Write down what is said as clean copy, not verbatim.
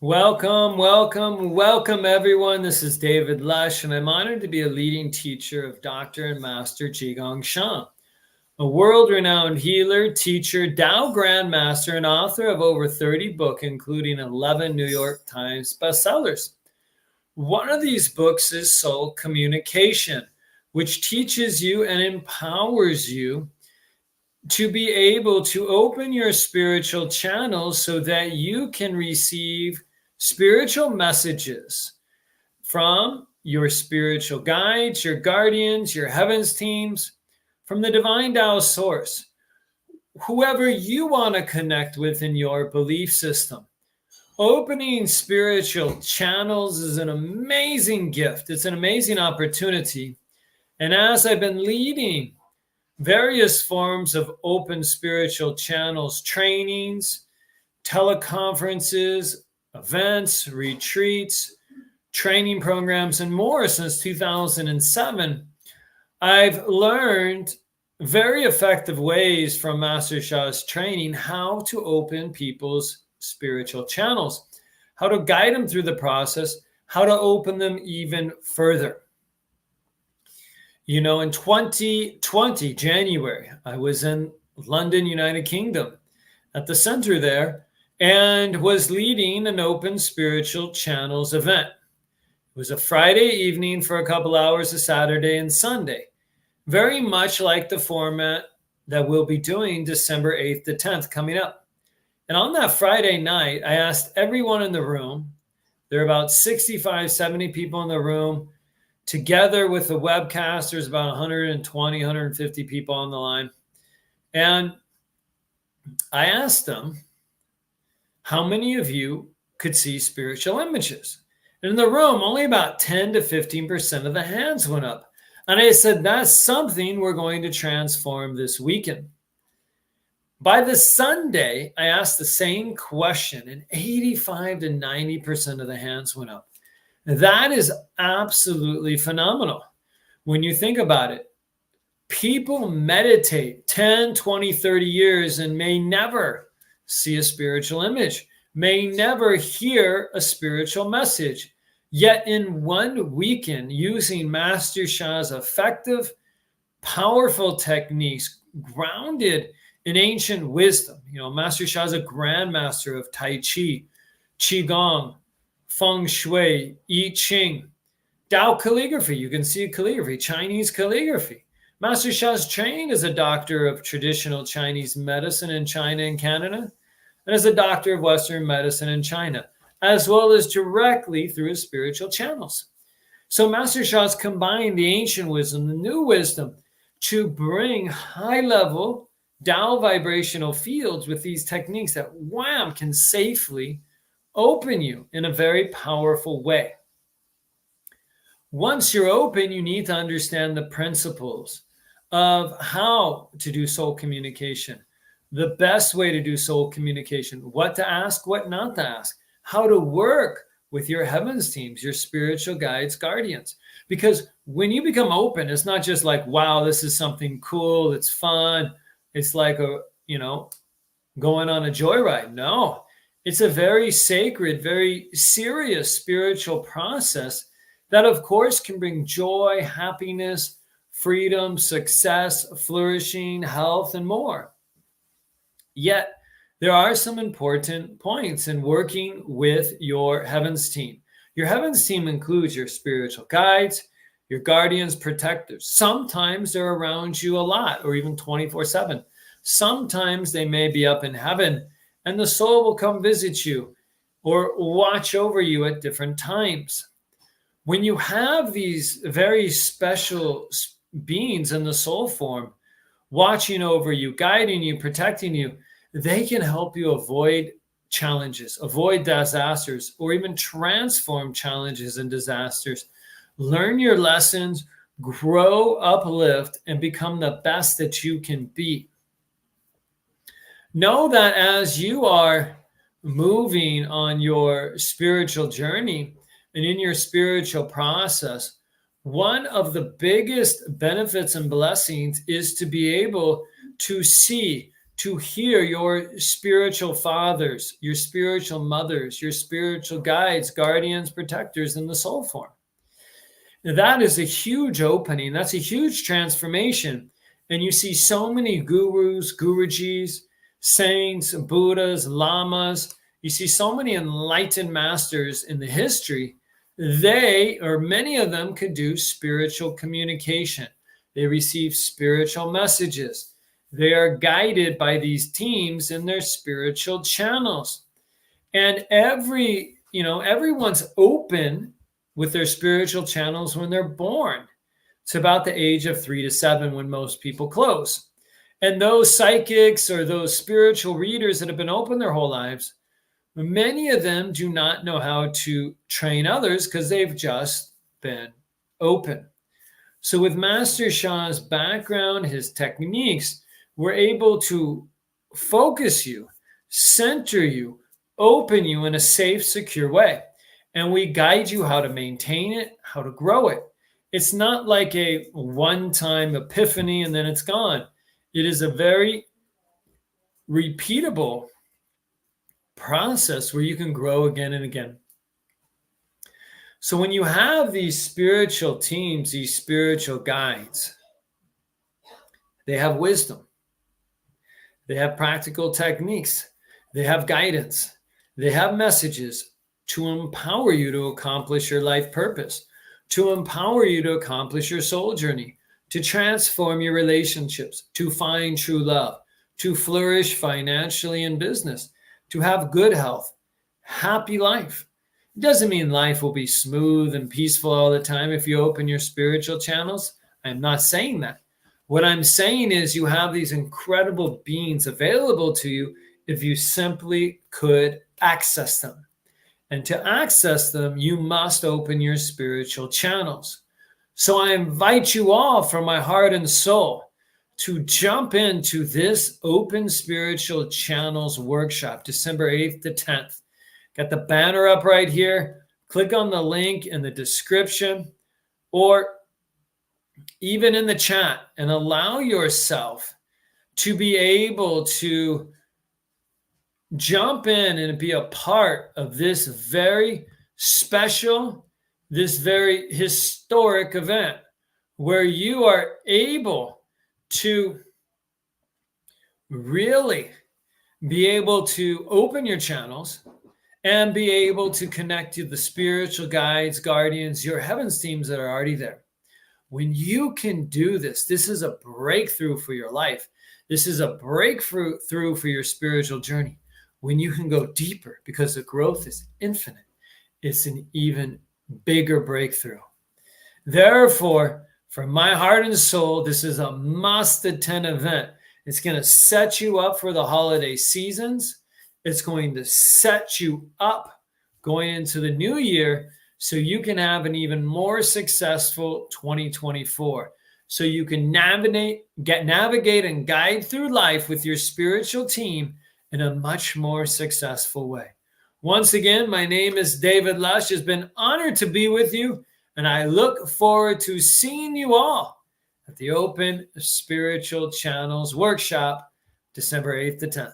Welcome, welcome, welcome, everyone. This is David Lesh, and I'm honored to be a leading teacher of Dr. and Master Qigong Shan, a world-renowned healer, teacher, Tao Grandmaster, and author of over 30 books, including 11 New York Times bestsellers. One of these books is Soul Communication, which teaches you and empowers you to be able to open your spiritual channels so that you can receive spiritual messages from your spiritual guides, your guardians, your heavens teams, from the divine Tao source, whoever you want to connect with in your belief system. Opening spiritual channels is an amazing gift. It's an amazing opportunity. And as I've been leading various forms of open spiritual channels, trainings, teleconferences, events, retreats, training programs, and more since 2007, I've learned very effective ways from Master Sha's training how to open people's spiritual channels, how to guide them through the process, how to open them even further. You know, in 2020, January, I was in London, United Kingdom, at the center there, and was leading an open spiritual channels event. It was a Friday evening for a couple hours, a Saturday and Sunday, very much like the format that we'll be doing December 8th to 10th coming up. And on that Friday night, I asked everyone in the room, there are about 65, 70 people in the room, together with the webcast, there's about 120, 150 people on the line. And I asked them, how many of you could see spiritual images? And in the room, only about 10 to 15% of the hands went up. And I said, that's something we're going to transform this weekend. By the Sunday, I asked the same question, and 85 to 90% of the hands went up. That is absolutely phenomenal. When you think about it, people meditate 10, 20, 30 years and may never see a spiritual image, may never hear a spiritual message. Yet in one weekend, using Master Sha's effective, powerful techniques grounded in ancient wisdom. You know, Master Sha is a grandmaster of Tai Chi, Qigong, Feng Shui, I Ching, Tao calligraphy. You can see calligraphy, Chinese calligraphy. Master Sha is trained as a doctor of traditional Chinese medicine in China and Canada, and as a doctor of Western medicine in China, as well as directly through his spiritual channels. So Master Sha has combined the ancient wisdom, the new wisdom, to bring high-level Tao vibrational fields with these techniques that, wham, can safely open you in a very powerful way. Once you're open, you need to understand the principles of how to do soul communication, the best way to do soul communication, what to ask, what not to ask, how to work with your heavens teams, your spiritual guides, guardians. Because when you become open, it's not just like, wow, this is something cool, it's fun. It's like going on a joyride. No, it's a very sacred, very serious spiritual process that, of course, can bring joy, happiness, freedom, success, flourishing, health, and more. Yet, there are some important points in working with your heavens team. Your heavens team includes your spiritual guides, your guardians, protectors. Sometimes they're around you a lot, or even 24/7. Sometimes they may be up in heaven, and the soul will come visit you or watch over you at different times. When you have these very special beings in the soul form watching over you, guiding you, protecting you, they can help you avoid challenges, avoid disasters, or even transform challenges and disasters. Learn your lessons, grow, uplift, and become the best that you can be. Know that as you are moving on your spiritual journey and in your spiritual process, one of the biggest benefits and blessings is to be able to see to hear your spiritual fathers, your spiritual mothers, your spiritual guides, guardians, protectors in the soul form. That is a huge opening. That's a huge transformation. And you see so many gurus, gurujis, saints, Buddhas, lamas. You see so many enlightened masters in the history. They, or many of them, could do spiritual communication. They receive spiritual messages. They are guided by these teams in their spiritual channels. And everyone's open with their spiritual channels when they're born. It's about the age of 3 to 7 when most people close. And those psychics or those spiritual readers that have been open their whole lives, many of them do not know how to train others because they've just been open. So with Master Sha's background, his techniques, we're able to focus you, center you, open you in a safe, secure way. And we guide you how to maintain it, how to grow it. It's not like a one-time epiphany and then it's gone. It is a very repeatable process where you can grow again and again. So when you have these spiritual teams, these spiritual guides, they have wisdom. They have practical techniques. They have guidance. They have messages to empower you to accomplish your life purpose, to empower you to accomplish your soul journey, to transform your relationships, to find true love, to flourish financially in business, to have good health, happy life. It doesn't mean life will be smooth and peaceful all the time if you open your spiritual channels. I'm not saying that. What I'm saying is you have these incredible beings available to you if you simply could access them. And to access them, you must open your spiritual channels. So I invite you all from my heart and soul to jump into this Open Spiritual Channels workshop, December 8th to 10th. Got the banner up right here. Click on the link in the description or even in the chat and allow yourself to be able to jump in and be a part of this very special, this very historic event where you are able to really be able to open your channels and be able to connect to the spiritual guides, guardians, your heavens teams that are already there. When you can do this, this is a breakthrough for your life. This is a breakthrough for your spiritual journey. When you can go deeper because the growth is infinite, it's an even bigger breakthrough. Therefore, from my heart and soul, this is a must-attend event. It's going to set you up for the holiday seasons. It's going to set you up going into the new year so you can have an even more successful 2024. So you can navigate and guide through life with your spiritual team in a much more successful way. Once again, my name is David Lush. It's been honored to be with you, and I look forward to seeing you all at the Open Spiritual Channels Workshop, December 8th to 10th.